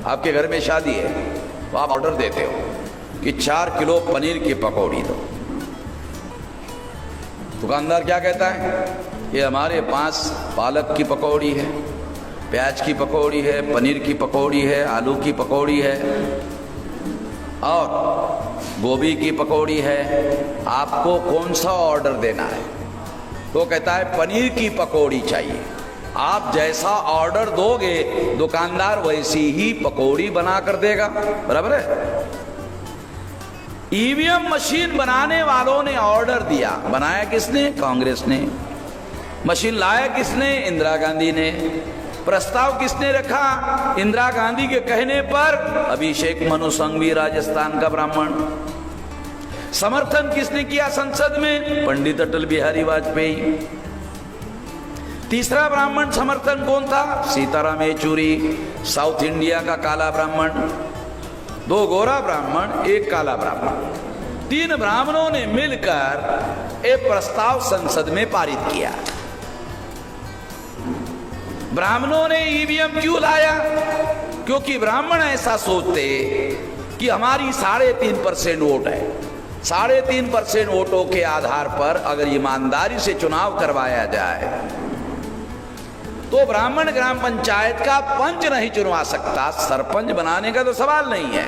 आपके घर में शादी है तो आप ऑर्डर देते हो कि 4 किलो पनीर की पकौड़ी दो। दुकानदार क्या कहता है, ये हमारे पास पालक की पकौड़ी है, प्याज की पकौड़ी है, पनीर की पकौड़ी है, आलू की पकौड़ी है और गोभी की पकौड़ी है, आपको कौन सा ऑर्डर देना है? तो कहता है पनीर की पकौड़ी चाहिए। आप जैसा ऑर्डर दोगे दुकानदार वैसी ही पकौड़ी बना कर देगा, बराबर है। ईवीएम मशीन बनाने वालों ने ऑर्डर दिया, बनाया किसने? कांग्रेस ने। मशीन लाया किसने? इंदिरा गांधी ने। प्रस्ताव किसने रखा? इंदिरा गांधी के कहने पर अभिषेक मनु संघवी, राजस्थान का ब्राह्मण। समर्थन किसने किया संसद में? पंडित अटल बिहारी वाजपेयी। तीसरा ब्राह्मण समर्थन कौन था? सीताराम येचुरी, साउथ इंडिया का काला ब्राह्मण। 2 गोरा ब्राह्मण, 1 काला ब्राह्मण। 3 ब्राह्मणों ने मिलकर एक प्रस्ताव संसद में पारित किया। ब्राह्मणों ने ईवीएम क्यों लाया? क्योंकि ब्राह्मण ऐसा सोचते कि हमारी 3.5% वोट है, 3.5% वोटों के आधार पर अगर ईमानदारी से चुनाव करवाया जाए तो ब्राह्मण ग्राम पंचायत का पंच नहीं चुनवा सकता, सरपंच बनाने का तो सवाल नहीं है।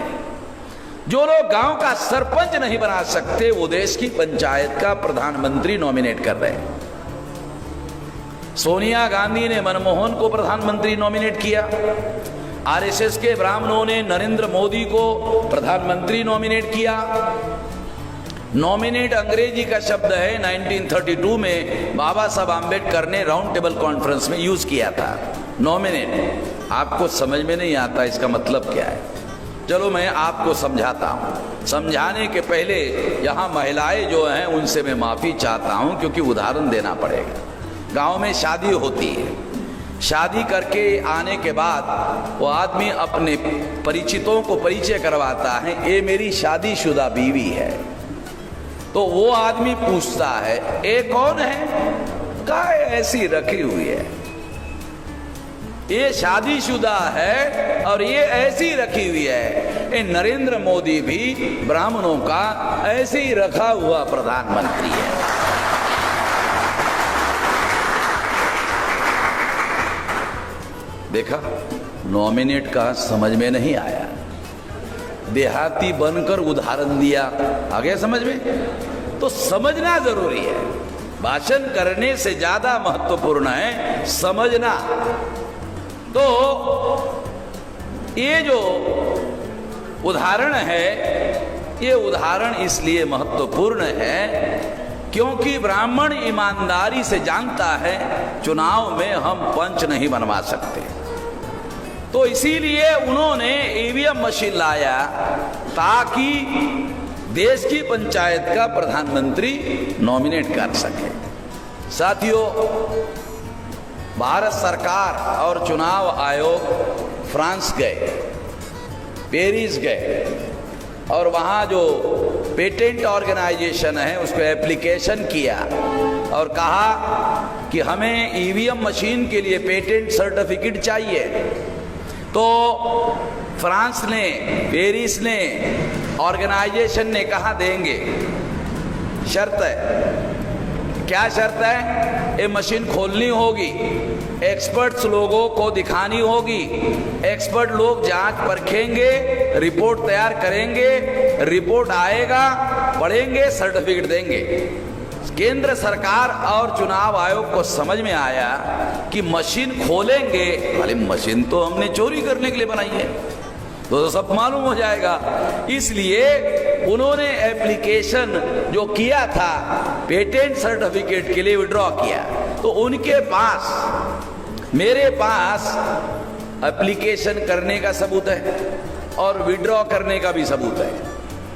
जो लोग गांव का सरपंच नहीं बना सकते वो देश की पंचायत का प्रधानमंत्री नॉमिनेट कर रहे हैं। सोनिया गांधी ने मनमोहन को प्रधानमंत्री नॉमिनेट किया। आरएसएस के ब्राह्मणों ने नरेंद्र मोदी को प्रधानमंत्री नॉमिनेट किया। नॉमिनेट अंग्रेजी का शब्द है, 1932 में बाबा साहब आम्बेडकर ने राउंड टेबल कॉन्फ्रेंस में यूज किया था। नॉमिनेट आपको समझ में नहीं आता इसका मतलब क्या है? चलो मैं आपको समझाता हूं। समझाने के पहले यहां महिलाएं जो हैं उनसे मैं माफी चाहता हूं क्योंकि उदाहरण देना पड़ेगा। गांव में शादी होती है, शादी करके आने के बाद वो आदमी अपने परिचितों को परिचय करवाता है, ये मेरी शादीशुदा बीवी है। तो वो आदमी पूछता है ये कौन है? कहा ऐसी रखी हुई है, ये शादीशुदा है और ये ऐसी रखी हुई है। ये नरेंद्र मोदी भी ब्राह्मणों का ऐसे ही रखा हुआ प्रधानमंत्री है। देखा, नॉमिनेट का समझ में नहीं आया, देहाती बनकर उदाहरण दिया, आ गया समझ में? तो समझना जरूरी है। भाषण करने से ज्यादा महत्वपूर्ण है समझना। तो ये जो उदाहरण है, ये उदाहरण इसलिए महत्वपूर्ण है क्योंकि ब्राह्मण ईमानदारी से जानता है चुनाव में हम पंच नहीं बनवा सकते। तो इसीलिए उन्होंने ईवीएम मशीन लाया ताकि देश की पंचायत का प्रधानमंत्री नॉमिनेट कर सके। साथियों, भारत सरकार और चुनाव आयोग फ्रांस गए, पेरिस गए और वहाँ जो पेटेंट ऑर्गेनाइजेशन है उसको एप्लीकेशन किया और कहा कि हमें ईवीएम मशीन के लिए पेटेंट सर्टिफिकेट चाहिए। तो फ्रांस ने, पेरिस ने, ऑर्गेनाइजेशन ने कहा देंगे। शर्त है, क्या शर्त है? ये मशीन खोलनी होगी, एक्सपर्ट्स लोगों को दिखानी होगी, एक्सपर्ट लोग जांच परखेंगे, रिपोर्ट तैयार करेंगे, रिपोर्ट आएगा, पढ़ेंगे, सर्टिफिकेट देंगे। केंद्र सरकार और चुनाव आयोग को समझ में आया कि मशीन खोलेंगे, अरे मशीन तो हमने चोरी करने के लिए बनाई है, तो सब मालूम हो जाएगा। इसलिए उन्होंने एप्लीकेशन जो किया था पेटेंट सर्टिफिकेट के लिए विड्रॉ किया। तो उनके पास, मेरे पास एप्लीकेशन करने का सबूत है और विड्रॉ करने का भी सबूत है।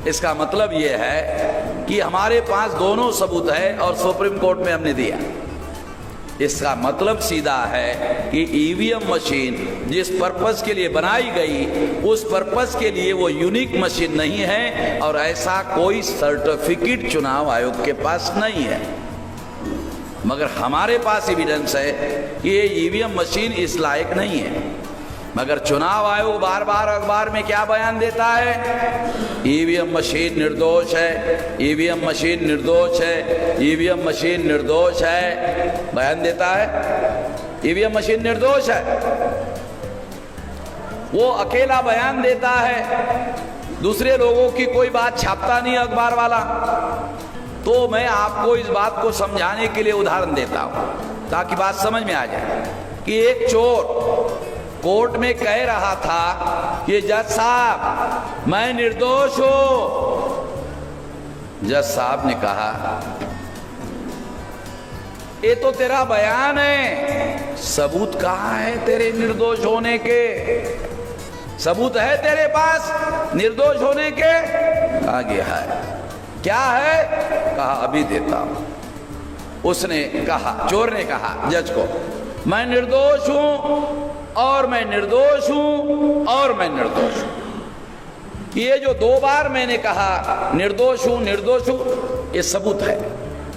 इसका मतलब यह है कि हमारे पास दोनों सबूत है और सुप्रीम कोर्ट में हमने दिया। इसका मतलब सीधा है कि ईवीएम मशीन जिस पर्पस के लिए बनाई गई उस पर्पस के लिए वो यूनिक मशीन नहीं है और ऐसा कोई सर्टिफिकेट चुनाव आयोग के पास नहीं है। मगर हमारे पास एविडेंस है कि ये ईवीएम मशीन इस लायक नहीं है। मगर चुनाव आयोग बार बार अखबार में क्या बयान देता है? ईवीएम मशीन निर्दोष है, ईवीएम मशीन निर्दोष है, ईवीएम मशीन निर्दोष है, बयान देता है ईवीएम मशीन निर्दोष है। वो अकेला बयान देता है, दूसरे लोगों की कोई बात छापता नहीं अखबार वाला। तो मैं आपको इस बात को समझाने के लिए उदाहरण देता हूं ताकि बात समझ में आ जाए कि एक चोर कोर्ट में कह रहा था कि जज साहब मैं निर्दोष हूं। जज साहब ने कहा ये तो तेरा बयान है, सबूत कहां है तेरे निर्दोष होने के? सबूत है तेरे पास निर्दोष होने के? आगे है, क्या है? कहा अभी देता हूं। उसने कहा, चोर ने कहा जज को, मैं निर्दोष हूं और मैं निर्दोष हूं और मैं निर्दोष हूं। ये जो 2 बार मैंने कहा निर्दोष हूं निर्दोष हूं, ये सबूत है।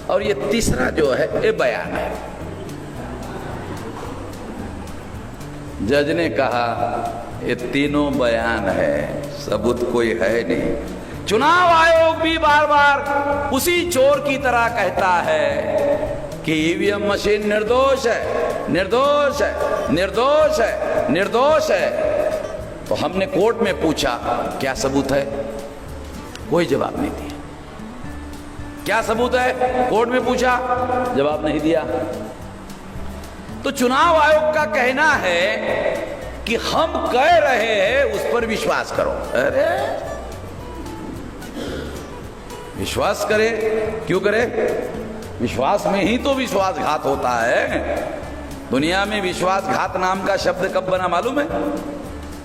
और ये तीसरा जो है ये बयान है। जज ने कहा ये तीनों बयान है, सबूत कोई है नहीं। चुनाव आयोग भी बार बार उसी चोर की तरह कहता है कि ईवीएम मशीन निर्दोष है, निर्दोष है, निर्दोष है, निर्दोष है। तो हमने कोर्ट में पूछा क्या सबूत है? कोई जवाब नहीं दिया। क्या सबूत है? कोर्ट में पूछा, जवाब नहीं दिया। तो चुनाव आयोग का कहना है कि हम कह रहे हैं उस पर विश्वास करो। अरे विश्वास करे, क्यों करे? विश्वास में ही तो विश्वासघात होता है। दुनिया में विश्वासघात नाम का शब्द कब बना मालूम है?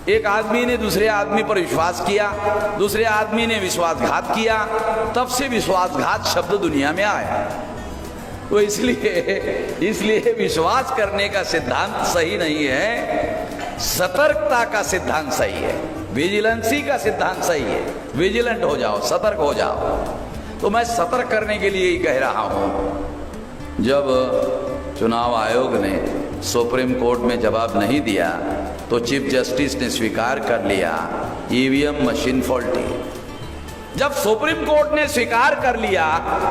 एक आदमी ने दूसरे आदमी पर विश्वास किया, दूसरे आदमी ने विश्वासघात किया, तब से विश्वासघात शब्द दुनिया में आया। तो इसलिए विश्वास करने का सिद्धांत सही नहीं है, सतर्कता का सिद्धांत सही है, विजिलेंसी का सिद्धांत सही है। विजिलेंट हो जाओ, सतर्क हो जाओ। तो मैं सतर्क करने के लिए ही कह रहा हूं। जब चुनाव आयोग ने सुप्रीम कोर्ट में जवाब नहीं दिया तो चीफ जस्टिस ने स्वीकार कर लिया ईवीएम मशीन फॉल्टी। जब सुप्रीम कोर्ट ने स्वीकार कर लिया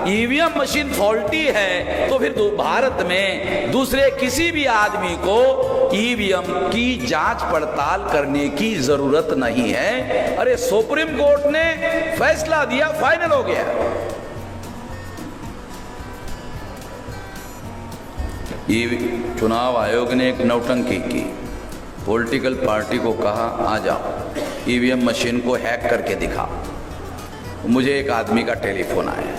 ईवीएम मशीन फॉल्टी है, तो फिर भारत में दूसरे किसी भी आदमी को ईवीएम की जांच पड़ताल करने की जरूरत नहीं है। अरे सुप्रीम कोर्ट ने फैसला दिया, फाइनल हो गया। चुनाव आयोग ने एक नौटंकी की, पॉलिटिकल पार्टी को कहा आ जाओ ईवीएम मशीन को हैक करके दिखाओ। मुझे एक आदमी का टेलीफोन आया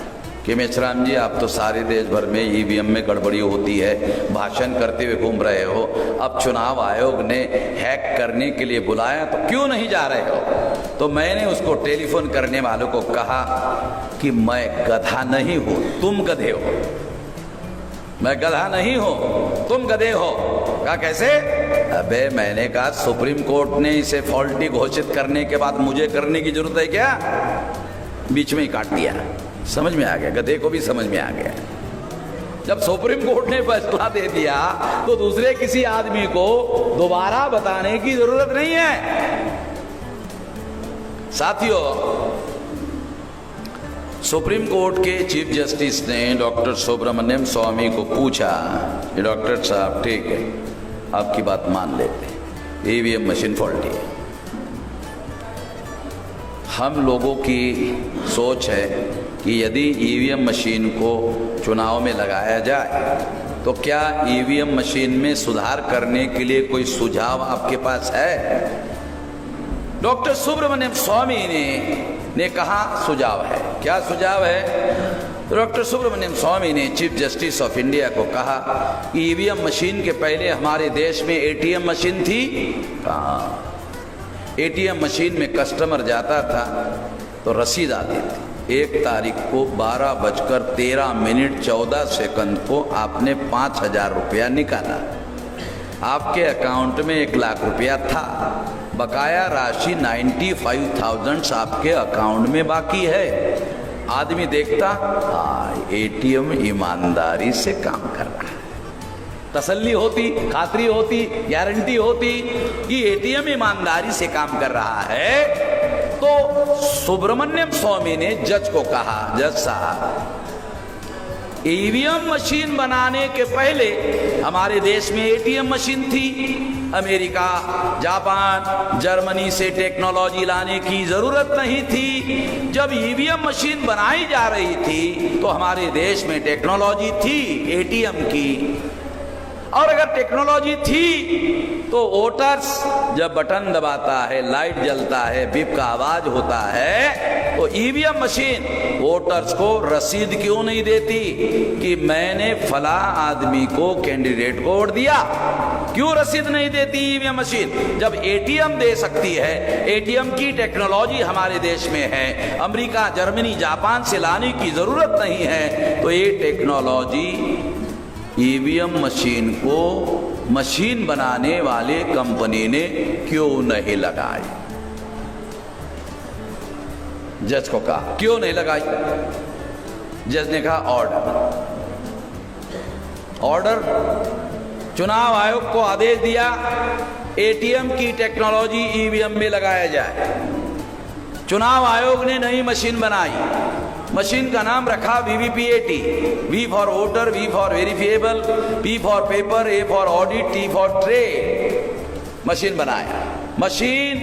कि मेश्राम जी आप तो सारे देश भर में ईवीएम में गड़बड़ी होती है, भाषण करते हुए घूम रहे हो, अब चुनाव आयोग ने हैक करने के लिए बुलाया तो क्यों नहीं जा रहे हो? तो मैंने उसको टेलीफोन करने वालों को कहा कि मैं गधा नहीं हूं, तुम गधे हो। मैं गधा नहीं हूं, तुम गधे हो। कहा कैसे? अबे मैंने कहा सुप्रीम कोर्ट ने इसे फॉल्टी घोषित करने के बाद मुझे करने की जरूरत है क्या? बीच में ही काट दिया। समझ में आ गया, गधे को भी समझ में आ गया। जब सुप्रीम कोर्ट ने फैसला दे दिया तो दूसरे किसी आदमी को दोबारा बताने की जरूरत नहीं है। साथियों, सुप्रीम कोर्ट के चीफ जस्टिस ने डॉक्टर सुब्रमण्यम स्वामी को पूछा, डॉक्टर साहब ठीक है आपकी बात मान लेते हैं, ईवीएम मशीन फॉल्टी है। हम लोगों की सोच है कि यदि ईवीएम मशीन को चुनाव में लगाया जाए तो क्या ईवीएम मशीन में सुधार करने के लिए कोई सुझाव आपके पास है? डॉक्टर सुब्रमण्यम स्वामी ने कहा सुझाव है। क्या सुझाव है? डॉक्टर सुब्रमण्यम स्वामी ने चीफ जस्टिस ऑफ इंडिया को कहा कि ईवीएम मशीन के पहले हमारे देश में एटीएम मशीन थी। कहाँ? एटीएम मशीन में कस्टमर जाता था तो रसीद आती थी, 1 तारीख को 12:13 को आपने 5,000 रुपया निकाला, आपके अकाउंट में 1 लाख रुपया था, बकाया राशि 95,000 आपके अकाउंट में बाकी है। आदमी देखता हाँ एटीएम ईमानदारी से काम कर रहा है, तसल्ली होती, खातरी होती, गारंटी होती कि एटीएम ईमानदारी से काम कर रहा है, तो सुब्रमण्यम स्वामी ने जज को कहा, जज साहब ईवीएम मशीन बनाने के पहले हमारे देश में एटीएम मशीन थी। अमेरिका, जापान, जर्मनी से टेक्नोलॉजी लाने की जरूरत नहीं थी। जब ईवीएम मशीन बनाई जा रही थी तो हमारे देश में टेक्नोलॉजी थी एटीएम की, और अगर टेक्नोलॉजी थी तो वोटर्स जब बटन दबाता है, लाइट जलता है, बिप का आवाज होता है, तो ईवीएम मशीन वोटर्स को रसीद क्यों नहीं देती कि मैंने फला आदमी को, कैंडिडेट को वोट दिया? क्यों रसीद नहीं देती ईवीएम मशीन? जब एटीएम दे सकती है, एटीएम की टेक्नोलॉजी हमारे देश में है, अमेरिका, जर्मनी, जापान से लाने की जरूरत नहीं है, तो ये टेक्नोलॉजी ईवीएम मशीन को मशीन बनाने वाले कंपनी ने क्यों नहीं लगाई? जज को कहा क्यों नहीं लगाई? जज ने कहा ऑर्डर। चुनाव आयोग को आदेश दिया एटीएम की टेक्नोलॉजी ईवीएम में लगाया जाए। चुनाव आयोग ने नई मशीन बनाई। मशीन का नाम रखा VVPAT, V for voter, V for verifiable, P for paper, A for audit, T for trade. Machine बनाया। मशीन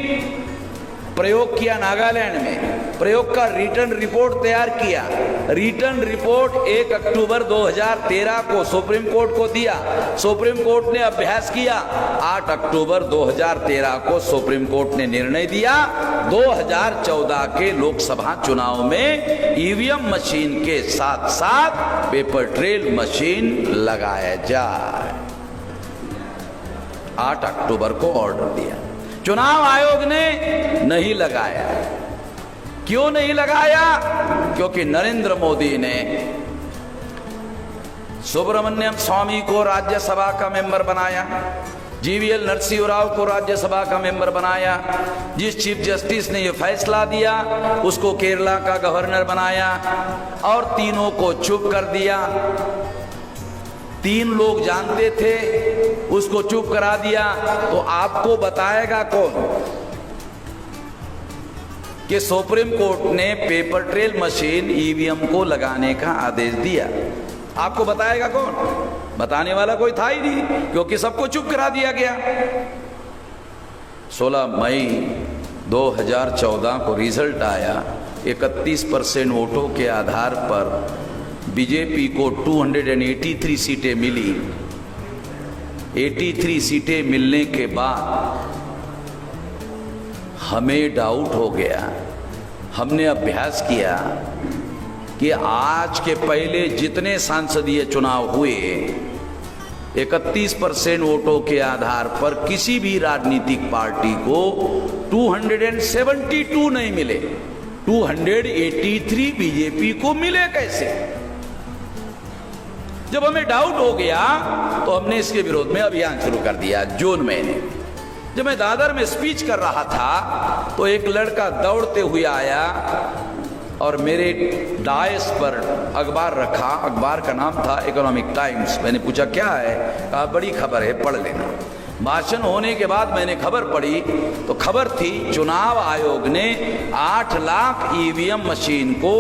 प्रयोग किया नागालैंड में, प्रयोग का रिटर्न रिपोर्ट तैयार किया। रिटर्न रिपोर्ट 1 अक्टूबर 2013 को सुप्रीम कोर्ट को दिया। सुप्रीम कोर्ट ने अभ्यास किया। 8 अक्टूबर 2013 को सुप्रीम कोर्ट ने निर्णय दिया 2014 के लोकसभा चुनाव में ईवीएम मशीन के साथ साथ पेपर ट्रेल मशीन लगाया जाए। 8 अक्टूबर को ऑर्डर दिया। चुनाव आयोग ने नहीं लगाया। क्यों नहीं लगाया? क्योंकि नरेंद्र मोदी ने सुब्रमण्यम स्वामी को राज्यसभा का मेंबर बनाया, जीवीएल नरसिंह राव को राज्यसभा का मेंबर बनाया, जिस चीफ जस्टिस ने यह फैसला दिया उसको केरला का गवर्नर बनाया, और तीनों को चुप कर दिया। 3 लोग जानते थे, उसको चुप करा दिया। तो आपको बताएगा कौन कि सुप्रीम कोर्ट ने पेपर ट्रेल मशीन ईवीएम को लगाने का आदेश दिया? आपको बताएगा कौन? बताने वाला कोई था ही नहीं, क्योंकि सबको चुप करा दिया गया। 16 मई 2014 को रिजल्ट आया। 31% वोटों के आधार पर बीजेपी को 283 सीटें मिली। 83 सीटें मिलने के बाद हमें डाउट हो गया। हमने अभ्यास किया कि आज के पहले जितने सांसदीय चुनाव हुए 31% वोटों के आधार पर किसी भी राजनीतिक पार्टी को 272 नहीं मिले, 283 बीजेपी को मिले कैसे? जब हमें डाउट हो गया तो हमने इसके विरोध में अभियान शुरू कर दिया। जून महीने जब मैं दादर में स्पीच कर रहा था तो एक लड़का दौड़ते हुए आया और मेरे डायस पर अखबार रखा। अखबार का नाम था इकोनॉमिक टाइम्स। मैंने पूछा क्या है? कहा बड़ी खबर है, पढ़ लेना। भाषण होने के बाद मैंने खबर पढ़ी तो खबर थी चुनाव आयोग ने 8 लाख ईवीएम मशीन को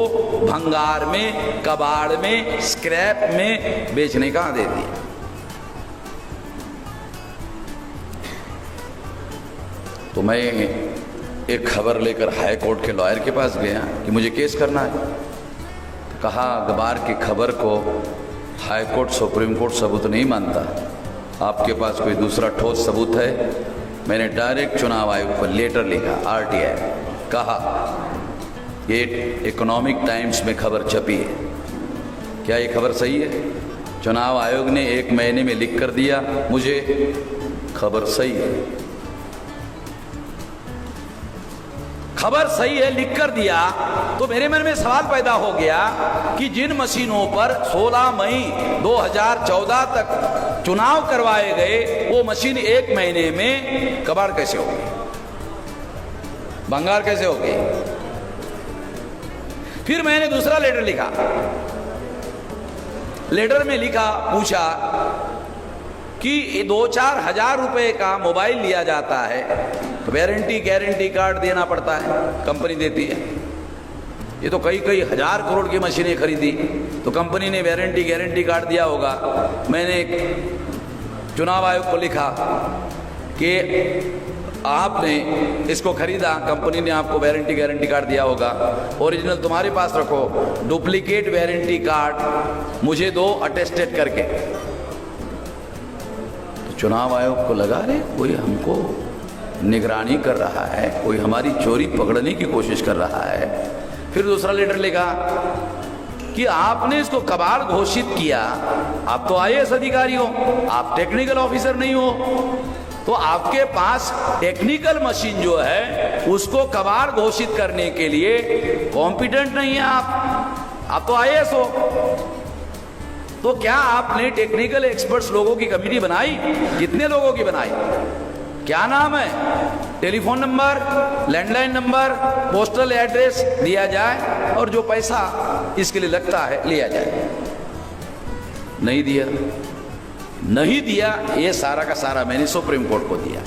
भंगार में, कबाड़ में, स्क्रैप में बेचने का आदेश दिया। तो मैं एक खबर लेकर हाई कोर्ट के लॉयर के पास गया कि मुझे केस करना है। तो कहा अखबार की खबर को हाई कोर्ट, सुप्रीम कोर्ट सबूत नहीं मानता, आपके पास कोई दूसरा ठोस सबूत है? मैंने डायरेक्ट चुनाव आयोग पर लेटर लिखा, आरटीआई। कहा ये इकोनॉमिक टाइम्स में खबर छपी है, क्या ये खबर सही है? चुनाव आयोग ने 1 महीने में लिख कर दिया मुझे खबर सही है। खबर सही है लिख कर दिया तो मेरे मन में सवाल पैदा हो गया कि जिन मशीनों पर 16 मई 2014 तक चुनाव करवाए गए वो मशीन 1 महीने में कबाड़ कैसे हो गई, भंगार कैसे हो गई? फिर मैंने दूसरा लेटर लिखा। लेटर में लिखा, पूछा कि 2-4 हजार रुपए का मोबाइल लिया जाता है तो वारंटी गारंटी कार्ड देना पड़ता है, कंपनी देती है। ये तो कई हजार करोड़ की मशीनें खरीदी तो कंपनी ने वारंटी गारंटी कार्ड दिया होगा। मैंने चुनाव आयोग को लिखा कि आपने इसको खरीदा, कंपनी ने आपको वारंटी गारंटी कार्ड दिया होगा, ओरिजिनल तुम्हारे पास रखो, डुप्लीकेट वारंटी कार्ड मुझे दो अटेस्टेड करके। तो चुनाव आयोग को लगा रे कोई हमको निगरानी कर रहा है, कोई हमारी चोरी पकड़ने की कोशिश कर रहा है। फिर दूसरा लेटर लिखा कि आपने इसको कबाड़ घोषित किया, आप तो आईएएस अधिकारी हो, आप टेक्निकल ऑफिसर नहीं हो, तो आपके पास टेक्निकल मशीन जो है उसको कबाड़ घोषित करने के लिए कॉम्पिटेंट नहीं है आप तो आईएएस हो। तो क्या आपने टेक्निकल एक्सपर्ट्स लोगों की कमेटी बनाई? कितने लोगों की बनाई? क्या नाम है? Telephone number, landline number, postal address दिया जाए और जो पैसा इसके लिए लगता है लिया जाए। नहीं दिया ये सारा का सारा मैंने सुप्रीम कोर्ट को दिया।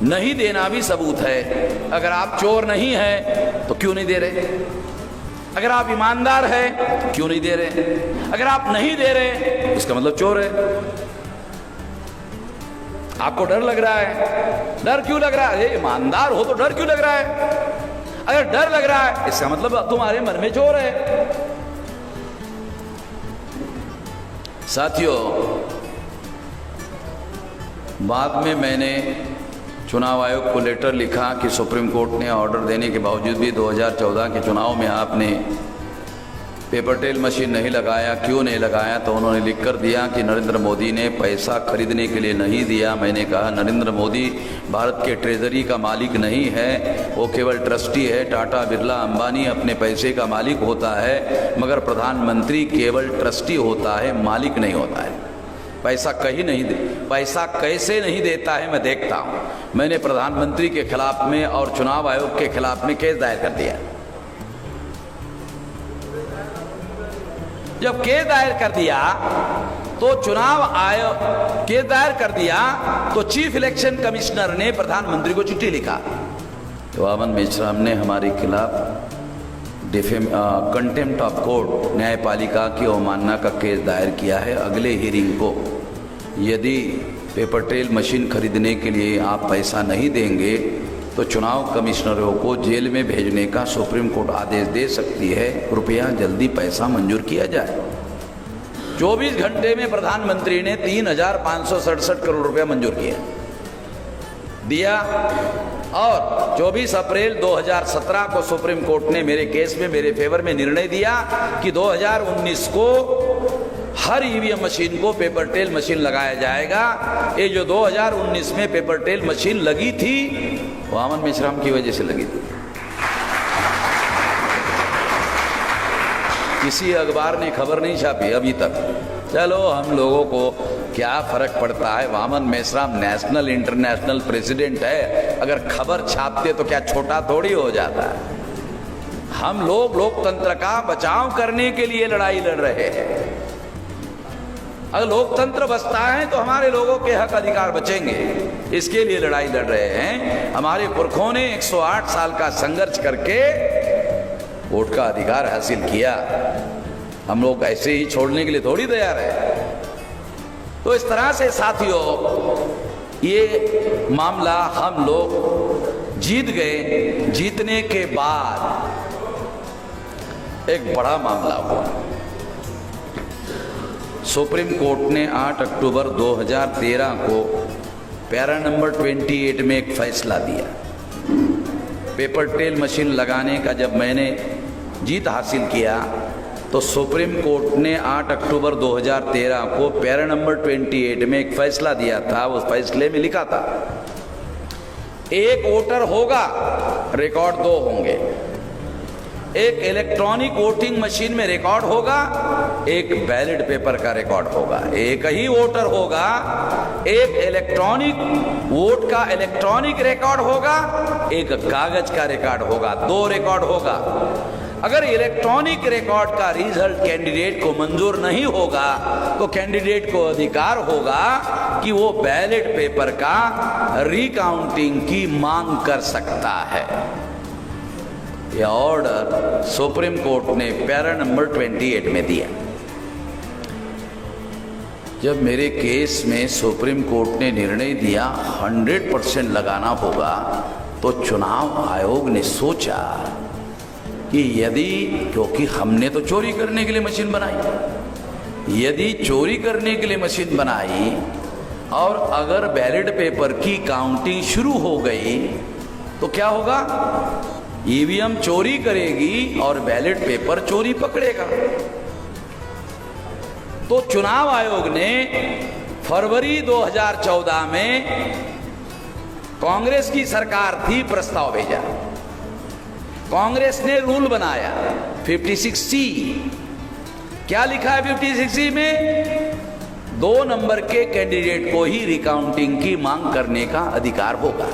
नहीं देना भी सबूत है। अगर आप चोर नहीं है तो क्यों नहीं दे रहे? अगर आप ईमानदार है तो क्यों नहीं दे रहे? अगर आप नहीं दे रहे इसका मतलब चोर है। आपको डर लग रहा है, डर क्यों लग रहा है? ईमानदार हो तो डर क्यों लग रहा है? अगर डर लग रहा है इसका मतलब तुम्हारे मन में चोर है। साथियों, बाद में मैंने चुनाव आयोग को लेटर लिखा कि सुप्रीम कोर्ट ने ऑर्डर देने के बावजूद भी 2014 के चुनाव में आपने पेपर टेल मशीन नहीं लगाया, क्यों नहीं लगाया? तो उन्होंने लिख कर दिया कि नरेंद्र मोदी ने पैसा खरीदने के लिए नहीं दिया। मैंने कहा नरेंद्र मोदी भारत के ट्रेजरी का मालिक नहीं है, वो केवल ट्रस्टी है। टाटा, बिरला, अंबानी अपने पैसे का मालिक होता है, मगर प्रधानमंत्री केवल ट्रस्टी होता है, मालिक नहीं होता है। पैसा कहीं नहीं दे, पैसा कैसे नहीं देता है मैं देखता हूँ। मैंने प्रधानमंत्री के खिलाफ में और चुनाव आयोग के खिलाफ में केस दायर कर दिया। जब केस दायर कर दिया तो चुनाव आयोग केस दायर कर दिया तो चीफ इलेक्शन कमिश्नर ने प्रधानमंत्री को चिट्ठी लिखा। तो वामन मेश्राम ने हमारे खिलाफ कंटेम्प्ट ऑफ कोर्ट, न्यायपालिका की अवमानना का केस दायर किया है। अगले हियरिंग को यदि पेपर ट्रेल मशीन खरीदने के लिए आप पैसा नहीं देंगे तो चुनाव कमिश्नरों को जेल में भेजने का सुप्रीम कोर्ट आदेश दे सकती है। कृपया जल्दी पैसा मंजूर किया जाए। 24 घंटे में प्रधानमंत्री ने 3,567 करोड़ रुपया मंजूर दिया और 24 अप्रैल 2017 को सुप्रीम कोर्ट ने मेरे केस में मेरे फेवर में निर्णय दिया कि 2019 को हर ईवीएम मशीन को पेपर टेल मशीन लगाया जाएगा। ये जो 2019 में पेपर टेल मशीन लगी थी वामन मेश्राम की वजह से लगी थी। किसी अखबार ने खबर नहीं छापी अभी तक। चलो हम लोगों को क्या फर्क पड़ता है? Waman Meshram national international president है, अगर खबर छापते तो क्या छोटा थोड़ी हो जाता है? हम लोग लोकतंत्र का बचाव करने के लिए लड़ाई लड़ रहे हैं। अगर लोकतंत्र बचता है तो हमारे लोगों के हक अधिकार बचेंगे, इसके लिए लड़ाई लड़ रहे हैं। हमारे पुरखों ने 108 साल का संघर्ष करके वोट का अधिकार हासिल किया। हम लोग ऐसे ही छोड़ने के लिए थोड़ी तैयार है। तो इस तरह से साथियों ये मामला हम लोग जीत गए। जीतने के बाद एक बड़ा मामला हुआ। सुप्रीम कोर्ट ने 8 अक्टूबर 2013 को पैरा नंबर 28 में एक फैसला दिया। पेपर टेल मशीन लगाने का जब मैंने जीत हासिल किया तो सुप्रीम कोर्ट ने 8 अक्टूबर 2013 को पैरा नंबर 28 में एक फैसला दिया था। उस फैसले में लिखा था एक वोटर होगा, रिकॉर्ड 2 होंगे। एक इलेक्ट्रॉनिक वोटिंग मशीन में रिकॉर्ड होगा, एक बैलेट पेपर का रिकॉर्ड होगा। एक ही वोटर होगा, एक इलेक्ट्रॉनिक वोट का इलेक्ट्रॉनिक रिकॉर्ड होगा, एक कागज का रिकॉर्ड होगा। 2 रिकॉर्ड होगा। अगर इलेक्ट्रॉनिक रिकॉर्ड का रिजल्ट कैंडिडेट को मंजूर नहीं होगा तो कैंडिडेट को अधिकार होगा कि वो बैलेट पेपर का रिकाउंटिंग की मांग कर सकता है। यह ऑर्डर सुप्रीम कोर्ट ने पैरा नंबर 28 में दिया। जब मेरे केस में सुप्रीम कोर्ट ने निर्णय दिया 100% लगाना होगा, तो चुनाव आयोग ने सोचा कि यदि, क्योंकि हमने तो चोरी करने के लिए मशीन बनाई, यदि चोरी करने के लिए मशीन बनाई और अगर बैलेट पेपर की काउंटिंग शुरू हो गई तो क्या होगा? ईवीएम चोरी करेगी और बैलेट पेपर चोरी पकड़ेगा। तो चुनाव आयोग ने फरवरी 2014 में, कांग्रेस की सरकार थी, प्रस्ताव भेजा। कांग्रेस ने रूल बनाया 56C। क्या लिखा है 56C में? 2 नंबर के कैंडिडेट को ही रिकाउंटिंग की मांग करने का अधिकार होगा।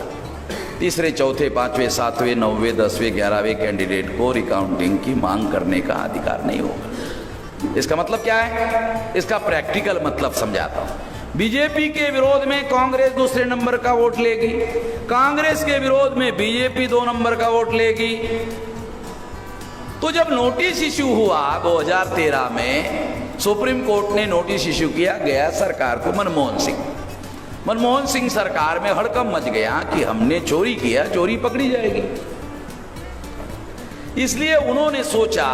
तीसरे, चौथे, पांचवें, सातवें, 9वें, 10वें, 11वें कैंडिडेट को रिकाउंटिंग की मांग करने का अधिकार नहीं होगा। इसका मतलब क्या है? इसका प्रैक्टिकल मतलब समझाता हूं। बीजेपी के विरोध में कांग्रेस दूसरे नंबर का वोट लेगी, कांग्रेस के विरोध में बीजेपी 2 नंबर का वोट लेगी। तो जब नोटिस इश्यू हुआ 2013 में, सुप्रीम कोर्ट ने नोटिस इश्यू किया गया सरकार को, मनमोहन सिंह सरकार में हड़कंप मच गया कि हमने चोरी किया, चोरी पकड़ी जाएगी। इसलिए उन्होंने सोचा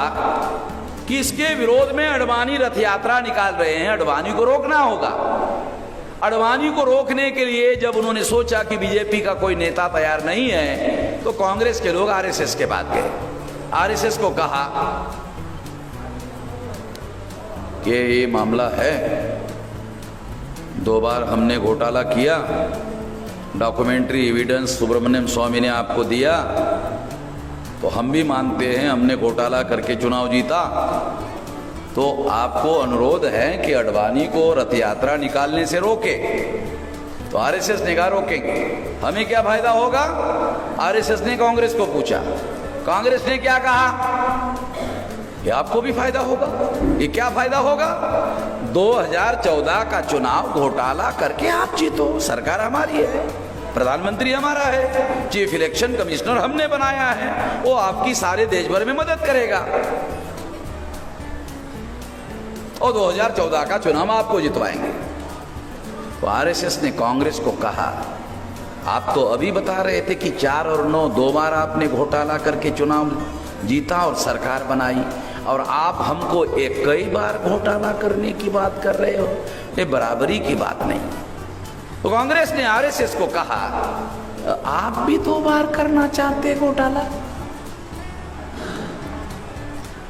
कि इसके विरोध में अडवाणी रथ यात्रा निकाल रहे हैं, अडवाणी को रोकना होगा। अडवाणी को रोकने के लिए जब उन्होंने सोचा कि बीजेपी का कोई नेता तैयार नहीं है, तो कांग्रेस के लोग आरएसएस के पास गए। आरएसएस को कहा कि ये मामला है, 2 बार हमने घोटाला किया, डॉक्यूमेंट्री एविडेंस सुब्रमण्यम स्वामी ने आपको दिया, तो हम भी मानते हैं हमने घोटाला करके चुनाव जीता। तो आपको अनुरोध है कि अडवाणी को रथ यात्रा निकालने से रोके। तो आरएसएस ने कहा रोकेंगे, हमें क्या फायदा होगा? आरएसएस ने कांग्रेस को पूछा, कांग्रेस ने क्या कहा? कि आपको भी फायदा होगा। ये क्या फायदा होगा? 2014 का चुनाव घोटाला करके आप जीतो, सरकार हमारी है, प्रधानमंत्री हमारा है, चीफ इलेक्शन कमिश्नर हमने बनाया है, वो आपकी सारे देश भर में मदद करेगा और 2014 का चुनाव आपको जितवाएंगे। तो आरएसएस ने कांग्रेस को कहा, आप तो अभी बता रहे थे कि 4 और 9 2 बार आपने घोटाला करके चुनाव जीता और सरकार बनाई, और आप हमको एक कई बार घोटाला करने की बात कर रहे हो। ये बराबरी की बात नहीं। तो कांग्रेस ने आरएसएस को कहा, आप भी 2 बार करना चाहते घोटाला?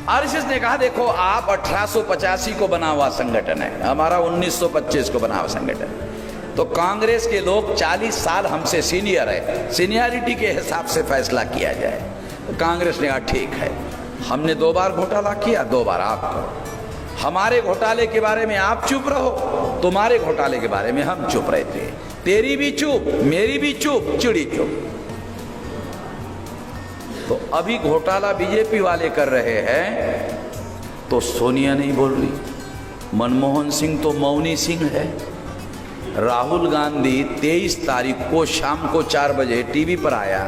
आरएसएस ने कहा, देखो आप 1885 को बना हुआ संगठन है, हमारा 1925 को बना हुआ संगठन है। तो कांग्रेस के लोग 40 साल हमसे सीनियर है, सीनियरिटी के हिसाब से फैसला किया जाए। तो कांग्रेस ने कहा ठीक है, हमने 2 बार घोटाला किया, 2 बार आप करो। हमारे घोटाले के बारे में आप चुप रहो, तुम्हारे घोटाले के बारे में हम चुप रहे थे। तेरी भी चुप, मेरी भी चुप, चिड़ी चुप। तो अभी घोटाला बीजेपी वाले कर रहे हैं तो सोनिया नहीं बोल रही, मनमोहन सिंह तो मौनी सिंह है। राहुल गांधी 23 तारीख को शाम को 4 बजे टीवी पर आया,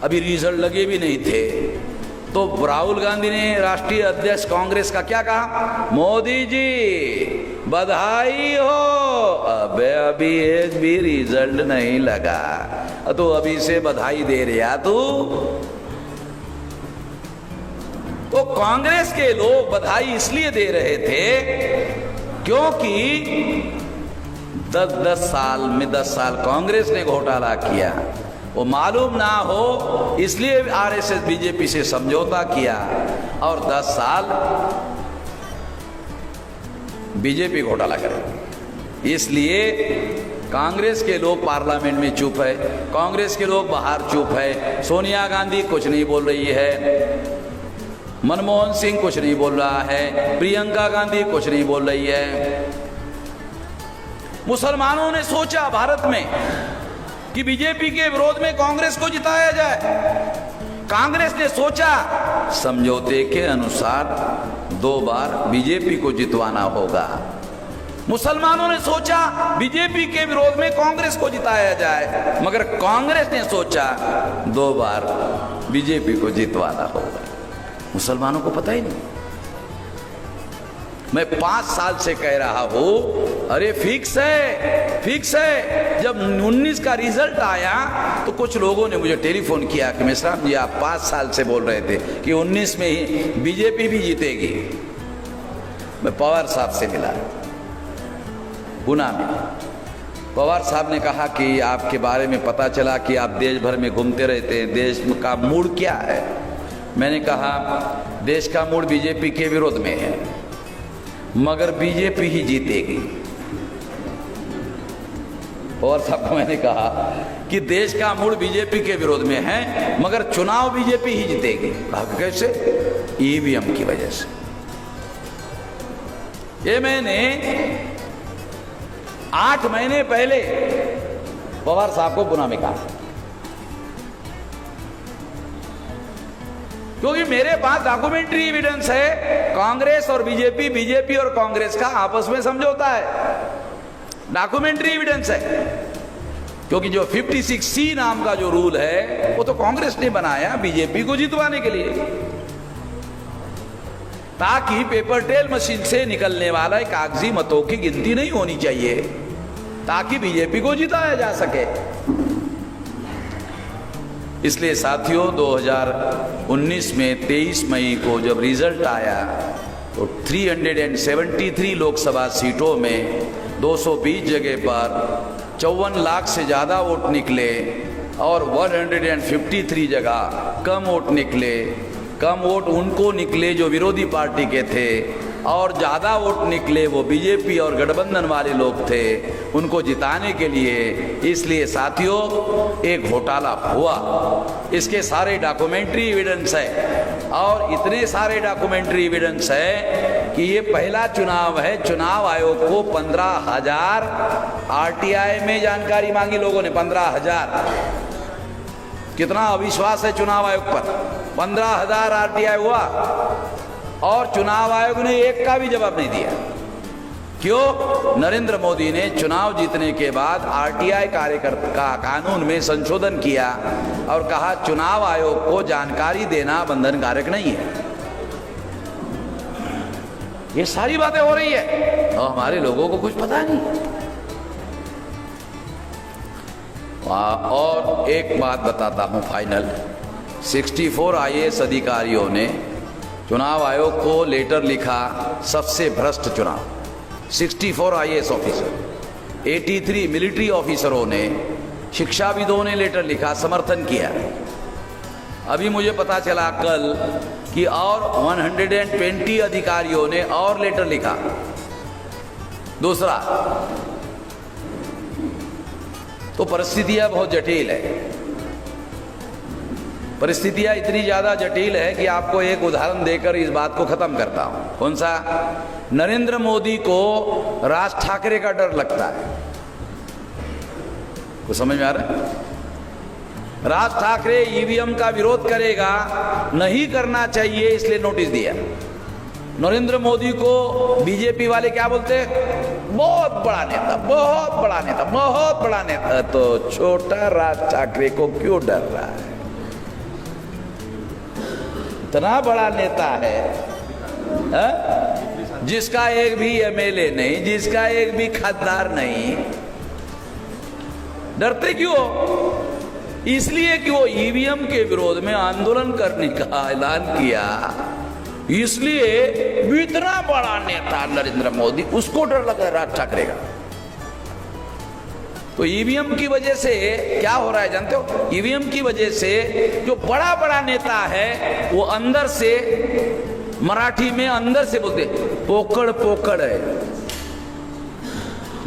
अभी रिजल्ट लगे भी नहीं थे, तो राहुल गांधी ने राष्ट्रीय अध्यक्ष कांग्रेस का क्या कहा? मोदी जी बधाई हो, अबे अभी एक भी रिजल्ट नहीं लगा, तो अभी से बधाई दे रहा तू। तो कांग्रेस के लोग बधाई इसलिए दे रहे थे क्योंकि 10 साल कांग्रेस ने घोटाला किया, वो मालूम ना हो, इसलिए आरएसएस बीजेपी से समझौता किया और 10 साल बीजेपी घोटाला करे। इसलिए कांग्रेस के लोग पार्लियामेंट में चुप है, कांग्रेस के लोग बाहर चुप है। सोनिया गांधी कुछ नहीं बोल रही है, मनमोहन सिंह कुछ नहीं बोल रहा है, प्रियंका गांधी कुछ नहीं बोल रही है। मुसलमानों ने सोचा भारत में कि बीजेपी के विरोध में कांग्रेस को जिताया जाए। कांग्रेस ने सोचा समझौते के अनुसार 2 बार बीजेपी को जितवाना होगा। मुसलमानों ने सोचा बीजेपी के विरोध में कांग्रेस को जिताया जाए, मगर कांग्रेस ने सोचा 2 बार बीजेपी को जितवाना होगा। मुसलमानों को पता ही नहीं। मैं 5 साल से कह रहा हूं, अरे फिक्स है, फिक्स है। जब 19 का रिजल्ट आया तो कुछ लोगों ने मुझे टेलीफोन किया कि मिश्राम जी आप 5 साल से बोल रहे थे कि 19 में ही बीजेपी भी जीतेगी। मैं पवार साहब से मिला गुना में। पवार साहब ने कहा कि आपके बारे में पता चला कि आप देश भर में घूमते रहते हैं, देश का मूड क्या है। मैंने कहा देश का मूड बीजेपी के विरोध में है, मगर बीजेपी ही जीतेगी। और सबको मैंने कहा कि देश का मूड बीजेपी के विरोध में है, मगर चुनाव बीजेपी ही जीतेगी। कैसे? ईवीएम की वजह से। ये मैंने 8 महीने पहले पवार साहब को गुना में कहा, क्योंकि मेरे पास डॉक्यूमेंट्री एविडेंस है। कांग्रेस और बीजेपी, बीजेपी और कांग्रेस का आपस में समझौता है, डॉक्यूमेंट्री एविडेंस है। क्योंकि जो 56C नाम का जो रूल है वो तो कांग्रेस ने बनाया बीजेपी को जितवाने के लिए, ताकि पेपर ट्रेल मशीन से निकलने वाला कागजी मतों की गिनती नहीं होनी चाहिए, ताकि बीजेपी को जिताया जा सके। इसलिए साथियों 2019 में 23 मई को जब रिजल्ट आया तो 373 लोकसभा सीटों में 220 जगह पर 54 लाख से ज़्यादा वोट निकले और 153 जगह कम वोट निकले। कम वोट उनको निकले जो विरोधी पार्टी के थे, और ज़्यादा वोट निकले वो बीजेपी और गठबंधन वाले लोग थे, उनको जिताने के लिए। इसलिए साथियों एक घोटाला हुआ, इसके सारे डॉक्यूमेंट्री एविडेंस है, और इतने सारे डॉक्यूमेंट्री एविडेंस है कि ये पहला चुनाव है। चुनाव आयोग को 15,000 आरटीआई में जानकारी मांगी लोगों ने, 15,000। कितना अविश्वास है चुनाव आयोग पर। 15,000 आरटीआई हुआ और चुनाव आयोग ने एक का भी जवाब नहीं दिया। क्यों? नरेंद्र मोदी ने चुनाव जीतने के बाद आरटीआई कार्यकर्ता कानून में संशोधन किया और कहा चुनाव आयोग को जानकारी देना बंधनकारक नहीं है। ये सारी बातें हो रही है और हमारे लोगों को कुछ पता नहीं। और एक बात बताता हूं फाइनल, 64 IAS अधिकारियों ने चुनाव आयोग को लेटर लिखा, सबसे भ्रष्ट चुनाव। 64 IAS ऑफिसर, 83 मिलिट्री ऑफिसरों ने, शिक्षाविदों ने लेटर लिखा, समर्थन किया। अभी मुझे पता चला कल कि और 120 अधिकारियों ने और लेटर लिखा। दूसरा, तो परिस्थितियां बहुत जटिल है। परिस्थितियां इतनी ज्यादा जटिल है कि आपको एक उदाहरण देकर इस बात को खत्म करता हूं। कौन सा? नरेंद्र मोदी को राज ठाकरे का डर लगता है। कुछ समझ में आ रहा है? राज ठाकरे ईवीएम का विरोध करेगा, नहीं करना चाहिए इसलिए नोटिस दिया। नरेंद्र मोदी को बीजेपी वाले क्या बोलते? बहुत बड़ा नेता, बहुत बड़ा नेता, बहुत बड़ा नेता। तो छोटा राज ठाकरे को क्यों डर रहा है? इतना बड़ा नेता है, जिसका एक भी एमएलए नहीं, जिसका एक भी खासदार नहीं, डरते क्यों? इसलिए कि वो ईवीएम के विरोध में आंदोलन करने का ऐलान किया, इसलिए इतना बड़ा नेता नरेंद्र मोदी, उसको डर लगा राज ठाकरे का। तो ईवीएम की वजह से क्या हो रहा है जानते हो? ईवीएम की वजह से जो बड़ा बड़ा नेता है वो अंदर से, मराठी में अंदर से बोलते पोकड़ पोकड़ है।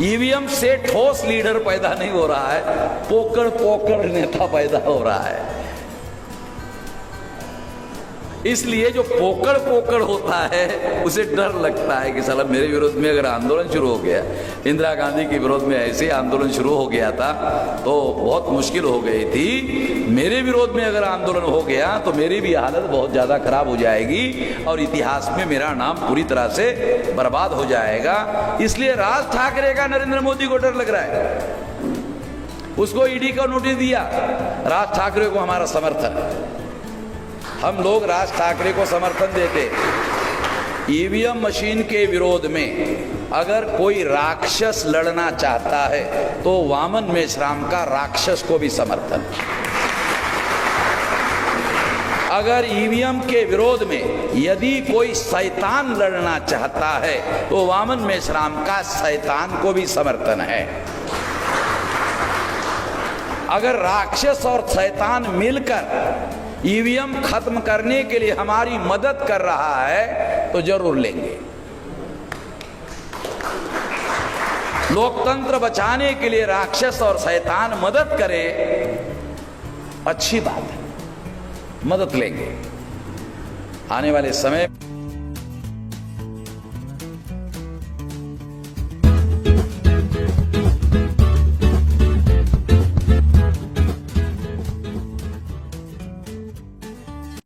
ईवीएम से ठोस लीडर पैदा नहीं हो रहा है, पोकड़ पोकड़ नेता पैदा हो रहा है। इसलिए जो पोकड़ पोकड़ होता है उसे डर लगता है कि साला मेरे विरोध में अगर आंदोलन शुरू हो गया, इंदिरा गांधी के विरोध में ऐसे आंदोलन शुरू हो गया था तो बहुत मुश्किल हो गई थी, मेरे विरोध में अगर आंदोलन हो गया तो मेरी भी हालत बहुत ज़्यादा खराब हो जाएगी और इतिहास में मेरा नाम पूरी तरह से बर्बाद हो जाएगा। इसलिए राज ठाकरे का नरेंद्र मोदी को डर लग रहा है। उसको ईडी का नोटिस दिया, राज ठाकरे को हमारा समर्थन है, हम लोग राज ठाकरे को समर्थन देते। ईवीएम मशीन के विरोध में अगर कोई राक्षस लड़ना चाहता है तो वामन मेश्राम का राक्षस को भी समर्थन। अगर ईवीएम के विरोध में यदि कोई शैतान लड़ना चाहता है तो वामन मेश्राम का शैतान को भी समर्थन है। अगर राक्षस और शैतान मिलकर ईवीएम खत्म करने के लिए हमारी मदद कर रहा है तो जरूर लेंगे। लोकतंत्र बचाने के लिए राक्षस और शैतान मदद करे, अच्छी बात है, मदद लेंगे। आने वाले समय